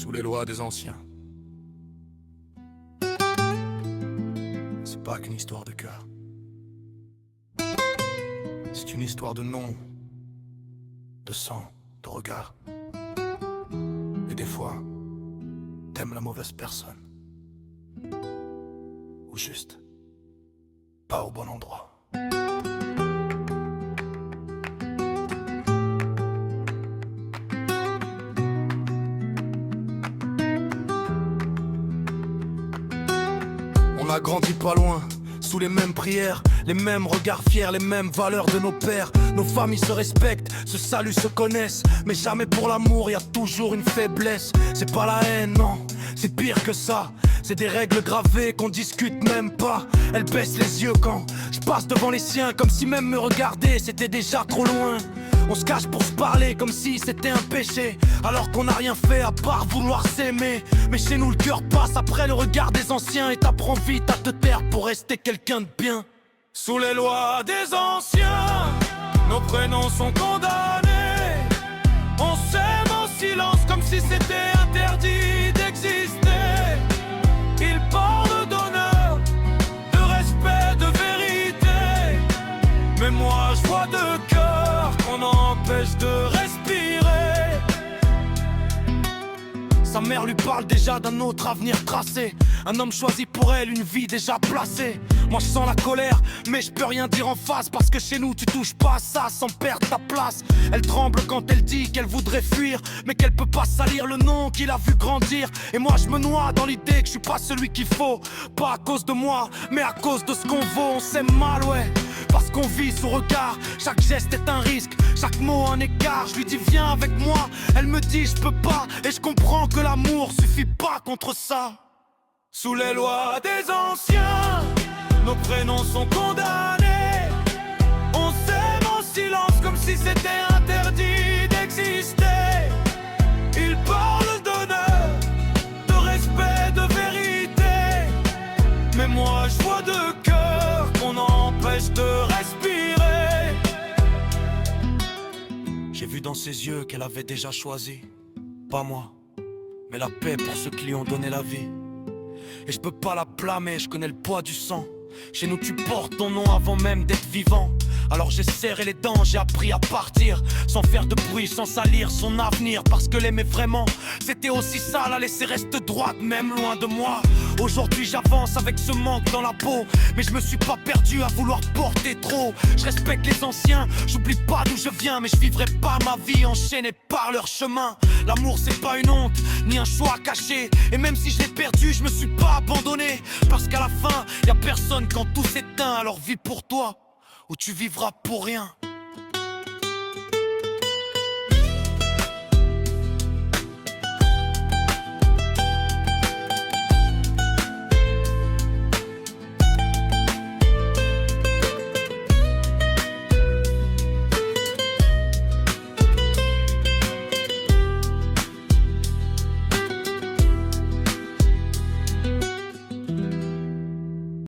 sous les lois des anciens. C'est pas qu'une histoire de cœur. C'est une histoire de nom, de sang, de regard. Et des fois, t'aimes la mauvaise personne. Ou juste, pas au bon endroit. On a grandi pas loin, sous les mêmes prières, les mêmes regards fiers, les mêmes valeurs de nos pères. Nos familles se respectent, se saluent, se connaissent, mais jamais pour l'amour, y a toujours une faiblesse. C'est pas la haine, non, c'est pire que ça. C'est des règles gravées qu'on discute même pas. Elle baisse les yeux quand je passe devant les siens, comme si même me regarder c'était déjà trop loin. On se cache pour se parler comme si c'était un péché, alors qu'on n'a rien fait à part vouloir s'aimer. Mais chez nous le cœur passe après le regard des anciens, et t'apprends vite à te taire pour rester quelqu'un de bien. Sous les lois des anciens, nos prénoms sont condamnés. On s'aime en silence comme si c'était interdit d'exister. Ils parlent d'honneur, de respect, de vérité, mais moi je vois de cœur qu'on empêche de respirer. Sa mère lui parle déjà d'un autre avenir tracé, un homme choisi pour elle, une vie déjà placée. Moi je sens la colère, mais je peux rien dire en face, parce que chez nous tu touches pas à ça sans perdre ta place. Elle tremble quand elle dit qu'elle voudrait fuir, mais qu'elle peut pas salir le nom qu'il a vu grandir. Et moi je me noie dans l'idée que je suis pas celui qu'il faut, pas à cause de moi, mais à cause de ce qu'on vaut. On s'aime mal, ouais, parce qu'on vit sous regard. Chaque geste est un risque, chaque mot un écart. Je lui dis viens avec moi, elle me dit je peux pas, et je comprends que l'amour suffit pas contre ça. Sous les lois des anciens, nos prénoms sont condamnés. On s'aime en silence comme si c'était interdit d'exister. Ils parlent d'honneur, de respect, de vérité, mais moi je vois de cœur qu'on empêche de respirer. J'ai vu dans ses yeux qu'elle avait déjà choisi, pas moi, mais la paix pour ceux qui lui ont donné la vie. Et je peux pas la blâmer, je connais le poids du sang. Chez nous tu portes ton nom avant même d'être vivant. Alors j'ai serré les dents, j'ai appris à partir, sans faire de bruit, sans salir son avenir. Parce que l'aimer vraiment, c'était aussi ça, la laisser rester droite, même loin de moi. Aujourd'hui j'avance avec ce manque dans la peau, mais je me suis pas perdu à vouloir porter trop. Je respecte les anciens, j'oublie pas d'où je viens, mais je vivrai pas ma vie enchaînée par leur chemin. L'amour c'est pas une honte, ni un choix caché. Et même si je l'ai perdu, je me suis pas abandonné. Parce qu'à la fin, y a personne quand tout s'éteint. Alors vis pour toi, ou tu vivras pour rien.